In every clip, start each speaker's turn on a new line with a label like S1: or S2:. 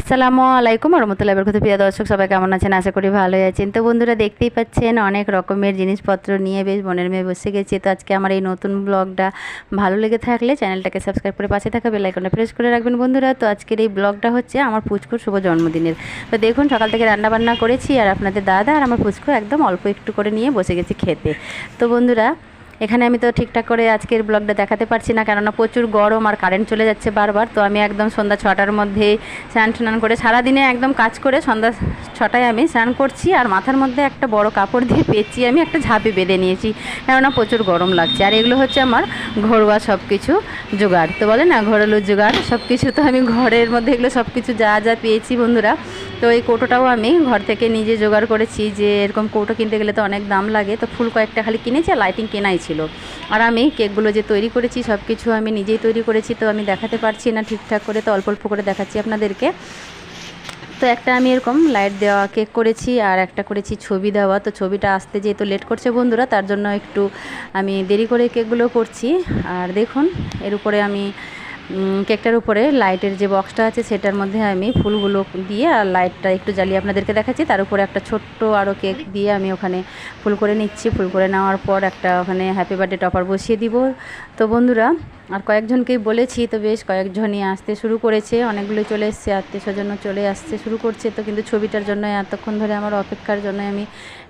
S1: আসসালামু আলাইকুম রহমতুল্লাহি বরকাতুহু। প্রিয় দর্শক সবাই কেমন আছেন? আশা করি ভালোই আছেন। তো বন্ধুরা দেখতেই পাচ্ছেন অনেক রকমের জিনিসপত্র নিয়ে বেশ বোনের মেয়ে বসে গেছে। তো আজকে আমার এই নতুন ব্লগটা ভালো লেগে থাকলে চ্যানেলটাকে সাবস্ক্রাইব করে পাশে থাকা বেল আইকনটা প্রেস করে রাখবেন বন্ধুরা। তো আজকের এই ব্লগটা হচ্ছে আমার পুচকুর শুভ জন্মদিনের। তো দেখুন সকাল থেকে রান্না বান্না করেছি আর আপনাদের দাদা আর আমার পুচকু একদম অল্প একটু করে নিয়ে বসে গেছি খেতে। তো বন্ধুরা এখানে আমি তো ঠিকঠাক করে আজকের ব্লগটা দেখাতে পারছি না, কেননা প্রচুর গরম আর কারেন্ট চলে যাচ্ছে বারবার। তো আমি একদম সন্ধ্যা 6টার মধ্যে স্নান করে সারাদিনে একদম কাজ করে সন্ধ্যা 6টায় আমি স্নান করছি আর মাথার মধ্যে একটা বড় কাপড় দিয়ে পেঁচিয়ে আমি একটা ঝাঁপি বেঁধে নিয়েছি, কেননা প্রচুর গরম লাগছে। আর এগুলো হচ্ছে আমার ঘরোয়া সব কিছু জোগাড়, তো বলে না ঘরেলু জোগাড় সব কিছু। তো আমি ঘরের মধ্যে এগুলো সব কিছু যা যা পেয়েছি বন্ধুরা। তো এই কৌটোটাও আমি ঘর থেকে নিজে জোগাড় করেছি, যে এরকম কৌটো কিনতে গেলে তো অনেক দাম লাগে। তো ফুল কয়েকটা খালি কিনেছি আর লাইটিং কেনাই ছিল। আর আমি কেকগুলো যে তৈরি করেছি সব কিছু আমি নিজেই তৈরি করেছি, তো আমি দেখাতে পারছি না ঠিকঠাক করে, তো অল্প অল্প করে দেখাচ্ছি আপনাদেরকে। তো একটা আমি এরকম লাইট দেওয়া কেক করেছি আর একটা করেছি ছবি দেওয়া। তো ছবিটা আসতে যেহেতু লেট করছে বন্ধুরা, তার জন্য একটু আমি দেরি করে কেকগুলো করছি। আর দেখুন এর উপরে আমি কেকটার উপরে লাইটের যে বক্সটা আছে সেটার মধ্যে আমি ফুলগুলো দিয়ে আর লাইটটা একটু জ্বালিয়ে আপনাদেরকে দেখাচ্ছি। তার উপরে একটা ছোট্ট আরও কেক দিয়ে আমি ওখানে ফুল করে নিচ্ছি। ফুল করে নেওয়ার পর একটা ওখানে হ্যাপি বার্থডে টপার বসিয়ে দিব। তো বন্ধুরা আর কয়েকজনকেই বলেছি, তো বেশ কয়েকজনই আসতে শুরু করেছে, অনেকগুলো চলে এসছে, আত্মীয় স্বজনও চলে আসতে শুরু করছে। তো কিন্তু ছবিটার জন্য এতক্ষণ ধরে আমার অপেক্ষার জন্য আমি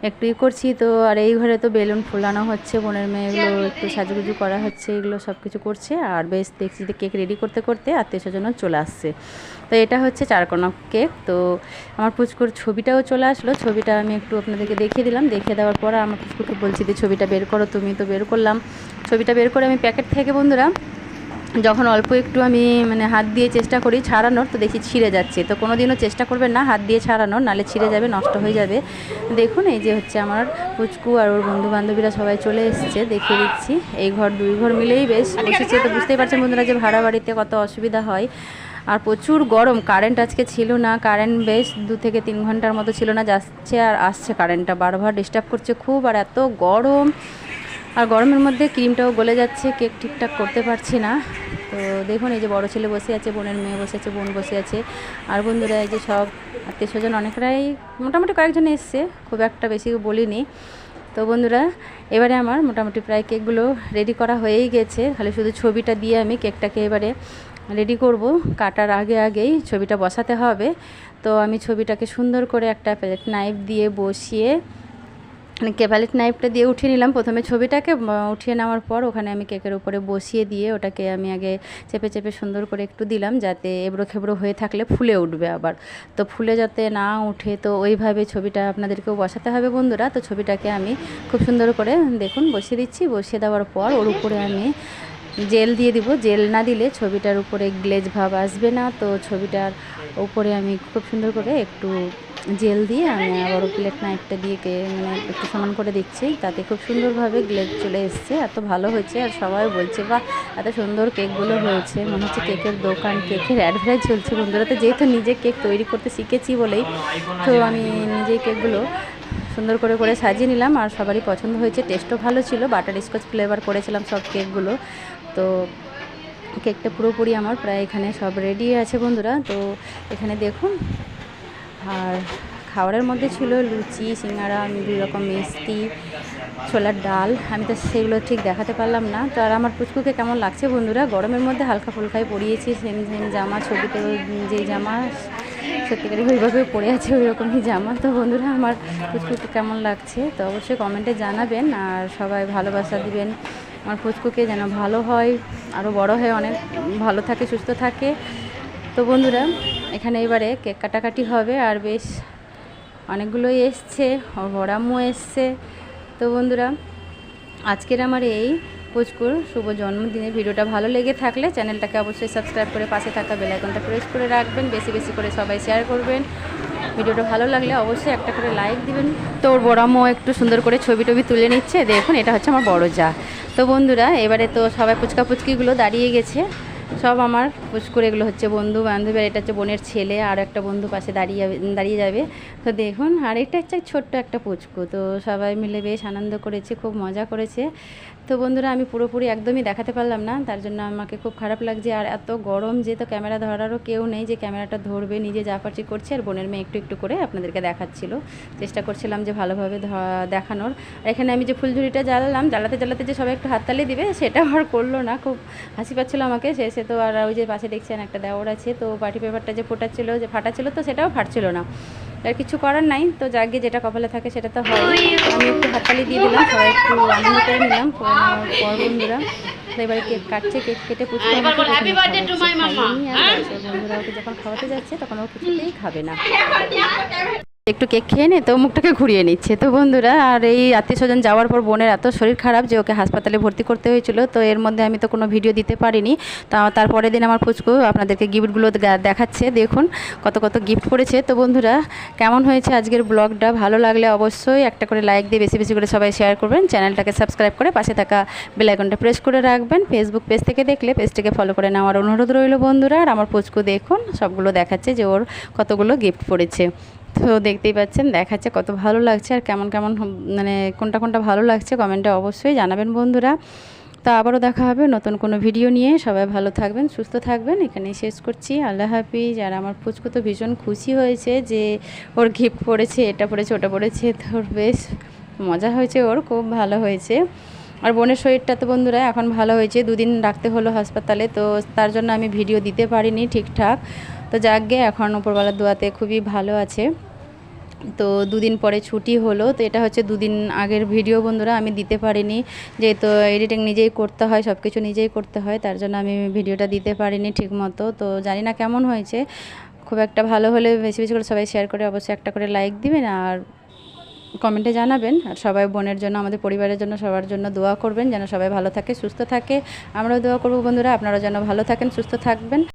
S1: একটু করছি। তো আর এই ঘরে তো বেলুন ফুলানো হচ্ছে, বোনের মেয়েগুলো একটু সাজুগুজু করা হচ্ছে, এগুলো সব কিছু করছে। আর বেশ দেখছি যে কেক রেডি করতে করতে আত্মীয় স্বজনও চলে আসছে। তো এটা হচ্ছে 4 কোনা কেক। তো আমার পুচকুর ছবিটাও চলে আসলো, ছবিটা আমি একটু আপনাদেরকে দেখিয়ে দিলাম। দেখিয়ে দেওয়ার পর আমার পুচকুকে বলছি যে ছবিটা বের করো তুমি, তো বের করলাম। ছবিটা বের করে আমি প্যাকেট থেকে বন্ধুরা যখন অল্প একটু আমি হাত দিয়ে চেষ্টা করি ছাড়ানোর, তো দেখি ছিঁড়ে যাচ্ছে। তো কোনো দিনও চেষ্টা করবেন না হাত দিয়ে ছাড়ানোর, নালে ছিঁড়ে যাবে, নষ্ট হয়ে যাবে। দেখুন এই যে হচ্ছে আমার পুচকু আর ওর বন্ধু বান্ধবীরা সবাই চলে এসছে, দেখিয়ে দিচ্ছি। এই ঘর দুই ঘর মিলেই বেশ বসেছে। তো বুঝতেই পারছেন বন্ধুরা যে ভাড়া বাড়িতে কত অসুবিধা হয়। আর প্রচুর গরম, কারেন্ট আজকে ছিল না, কারেন্ট বেশ 2 থেকে 3 ঘন্টার মতো ছিল না, যাচ্ছে আর আসছে কারেন্টটা, বারবার ডিস্টার্ব করছে খুব। আর এত গরম, আর গরমের মধ্যে ক্রিমটাও গলে যাচ্ছে, কেক ঠিকঠাক করতে পারছি না। তো দেখুন এই যে বড় ছেলে বসে আছে, বোনের মেয়ে বসে আছে, বোন বসে আছে। আর বন্ধুরা এই যে সব আত্মীয় স্বজন অনেকরাই মোটামুটি কয়েকজন এসছে, খুব একটা বেশি বলিনি। তো বন্ধুরা এবারে আমার মোটামুটি প্রায় কেকগুলো রেডি করা হয়েই গেছে, খালি শুধু ছবিটা দিয়ে আমি কেকটাকে এবারে রেডি করব। কাটার আগেই ছবিটা বসাতে হবে। তো আমি ছবিটাকে সুন্দর করে একটা প্যালেট নাইফ দিয়ে বসিয়ে প্যালেট নাইফটা দিয়ে উঠিয়ে নিলাম প্রথমে ছবিটাকে। উঠিয়ে নেওয়ার পর ওখানে আমি কেকের উপরে বসিয়ে দিয়ে ওটাকে আমি আগে চেপে চেপে সুন্দর করে একটু দিলাম, যাতে এবড়ো খেবড়ো হয়ে থাকলে ফুলে উঠবে আবার। তো ফুলে যাতে না উঠে, তো ওইভাবে ছবিটা আপনাদেরকেও বসাতে হবে বন্ধুরা। তো ছবিটাকে আমি খুব সুন্দর করে দেখুন বসিয়ে দিচ্ছি। বসিয়ে দেওয়ার পর ওর উপরে আমি জেল দিয়ে দিব। জেল না দিলে ছবিটার উপরে গ্লেজ ভাব আসবে না। তো ছবিটার উপরে আমি খুব সুন্দর করে একটু জেল দিয়ে আমি আবার প্লেট নাইফটা দিয়ে একটু সমান করে দিচ্ছি, তাতে খুব সুন্দরভাবে গ্লেজ চলে এসছে। এত ভালো হয়েছে আর সবাই বলছে বা এত সুন্দর কেকগুলো হয়েছে, মনে হচ্ছে কেকের দোকান, কেকের অ্যাডভার্টাইজ চলছে বন্ধুরা। তো যেহেতু নিজে কেক তৈরি করতে শিখেছি বলেই তো আমি নিজেই কেকগুলো সুন্দর করে করে সাজিয়ে নিলাম। আর সবারই পছন্দ হয়েছে, টেস্টও ভালো ছিল, বাটার স্কচ ফ্লেভার করেছিলাম সব কেকগুলো। তো কেকটা পুরোপুরি আমার প্রায় এখানে সব রেডি আছে বন্ধুরা। তো এখানে দেখুন, আর খাবারের মধ্যে ছিল লুচি, সিঙ্গারা, 2 রকম মিষ্টি, ছোলার ডাল। আমি তো সেগুলো ঠিক দেখাতে পারলাম না। তো আর আমার পুচকুকে কেমন লাগছে বন্ধুরা, গরমের মধ্যে হালকা ফুলকায় পরিয়েছি, সেম জামা, ছবিতে যেই জামা সত্যিকারই ওইভাবে পরে আছে ওই রকমই জামা। তো বন্ধুরা আমার পুচকুকে কেমন লাগছে তো অবশ্যই কমেন্টে জানাবেন, আর সবাই ভালোবাসা দিবেন। আমার পুচকুকে যেন ভালো হয়, আরও বড় হয়ে অনেক ভালো থাকে, সুস্থ থাকে। তো বন্ধুরা এখানে এবারে কেক কাটাকাটি হবে, আর বেশ অনেকগুলোই এসছে, বড় আম্মু এসছে। তো বন্ধুরা আজকের আমার এই পুচকুর শুভ জন্মদিনের ভিডিওটা ভালো লেগে থাকলে চ্যানেলটাকে অবশ্যই সাবস্ক্রাইব করে পাশে থাকা বেল আইকনটা প্রেস করে রাখবেন, বেশি বেশি করে সবাই শেয়ার করবেন। ভিডিওটা ভালো লাগলে অবশ্যই একটা করে লাইক দিবেন। তো ওর বড় আম্মু একটু সুন্দর করে ছবি তুলে নিচ্ছে, দেখুন এটা হচ্ছে আমার বড় যা। তো বন্ধুরা এবারে তো সবাই পুচকিগুলো দাঁড়িয়ে গেছে, সব আমার পুচকুর, এগুলো হচ্ছে বন্ধু বান্ধবী, আর এটা হচ্ছে বোনের ছেলে, আর একটা বন্ধু পাশে দাঁড়িয়ে যাবে। তো দেখুন, আর এটা হচ্ছে ছোট্ট একটা পুচকু। তো সবাই মিলে বেশ আনন্দ করেছে, খুব মজা করেছে। তো বন্ধুরা আমি পুরোপুরি একদমই দেখাতে পারলাম না, তার জন্য আমাকে খুব খারাপ লাগছে। আর এত গরম যে, তো ক্যামেরা ধরারও কেউ নেই যে ক্যামেরাটা ধরবে, নিজে যা পারছি করছি। আর বোনের মেয়ে একটু একটু করে আপনাদেরকে দেখাচ্ছিল, চেষ্টা করছিলাম যে ভালোভাবে দেখানোর। আর এখানে আমি যে ফুলঝুরিটা জ্বালালাম, জ্বালাতে জ্বালাতে যে সবাই একটু হাততালি দিবে সেটা আর করলো না, খুব হাসি পাচ্ছিলো আমাকে শেষে। তো আর ওই যে পাশে দেখছেন একটা দেওর আছে, তো পার্টি পেপারটা যে ফাটাচ্ছিল তো সেটাও ফাটছিল না। আর কিছু করার নাই, তো যাকে যেটা কপালে থাকে সেটা তো হয়। আমি একটু হাততালি দিয়ে দিলাম, সবাই একটু আনন্দ করে নিলাম। করে নেওয়ার পর বন্ধুরা এবারে কেক কাটছে, কেক কেটে পুচকু বন্ধুরা ওকে যখন খাওয়াতে যাচ্ছে তখন ও কিছুতেই খাবে না, একটু কেক খেয়ে নে, তো মুখটাকে ঘুরিয়ে নিচ্ছে। তো বন্ধুরা আর এই আত্মীয় স্বজন যাওয়ার পর বোনের এত শরীর খারাপ যে ওকে হাসপাতালে ভর্তি করতে হয়েছিল। তো এর মধ্যে আমি তো কোনো ভিডিও দিতে পারিনি। তো তারপরের দিন আমার পুচকু আপনাদেরকে গিফটগুলো দেখাচ্ছে, দেখুন কত কত গিফট করেছে। তো বন্ধুরা কেমন হয়েছে আজকের ব্লগটা, ভালো লাগলে অবশ্যই একটা করে লাইক দিয়ে বেশি বেশি করে সবাই শেয়ার করবেন, চ্যানেলটাকে সাবস্ক্রাইব করে পাশে থাকা বেল আইকনটা প্রেস করে রাখবেন। ফেসবুক পেজ থেকে দেখলে পেজটিকে ফলো করে নেওয়ার অনুরোধ রইল বন্ধুরা। আর আমার পুচকু দেখুন সবগুলো দেখাচ্ছে যে ওর কতগুলো গিফট পড়েছে। তো দেখতেই পাচ্ছেন দেখাচ্ছে কত ভালো লাগছে। আর কেমন কেমন মানে কোনটা কোনটা ভালো লাগছে কমেন্টে অবশ্যই জানাবেন বন্ধুরা। তো আবারও দেখা হবে নতুন কোনো ভিডিও নিয়ে। সবাই ভালো থাকবেন, সুস্থ থাকবেন, এখানেই শেষ করছি। আল্লাহ হাফিজ। আর আমার পুচকু তো ভীষণ খুশি হয়েছে যে ওর গিফট পড়েছে, এটা পড়েছে ওটা পড়েছে, তোর বেশ মজা হয়েছে, ওর খুব ভালো হয়েছে। আর বোনের শরীরটা তো বন্ধুরা এখন ভালো হয়েছে, 2 দিন রাখতে হলো হাসপাতালে, তো তার জন্য আমি ভিডিও দিতে পারিনি ঠিকঠাক। তো যাকগে এখন উপরওয়ালার দোয়াতে খুবই ভালো আছে। তো 2 দিন পরে ছুটি হলো, তো এটা হচ্ছে 2 দিন আগের ভিডিও বন্ধুরা, আমি দিতে পারিনি যেহেতু এডিটিং নিজেই করতে হয়, সব কিছু নিজেই করতে হয়, তার জন্য আমি ভিডিওটা দিতে পারিনি ঠিক মতো। তো জানি না কেমন হয়েছে, খুব একটা ভালো হলে বেশি বেশি করে সবাই শেয়ার করে অবশ্যই একটা করে লাইক দিবেন আর কমেন্টে জানাবেন। আর সবাই বোনের জন্য, আমাদের পরিবারের জন্য, সবার জন্য দোয়া করবেন যেন সবাই ভালো থাকে, সুস্থ থাকে। আমরাও দোয়া করব বন্ধুরা আপনারা যেন ভালো থাকেন, সুস্থ থাকবেন।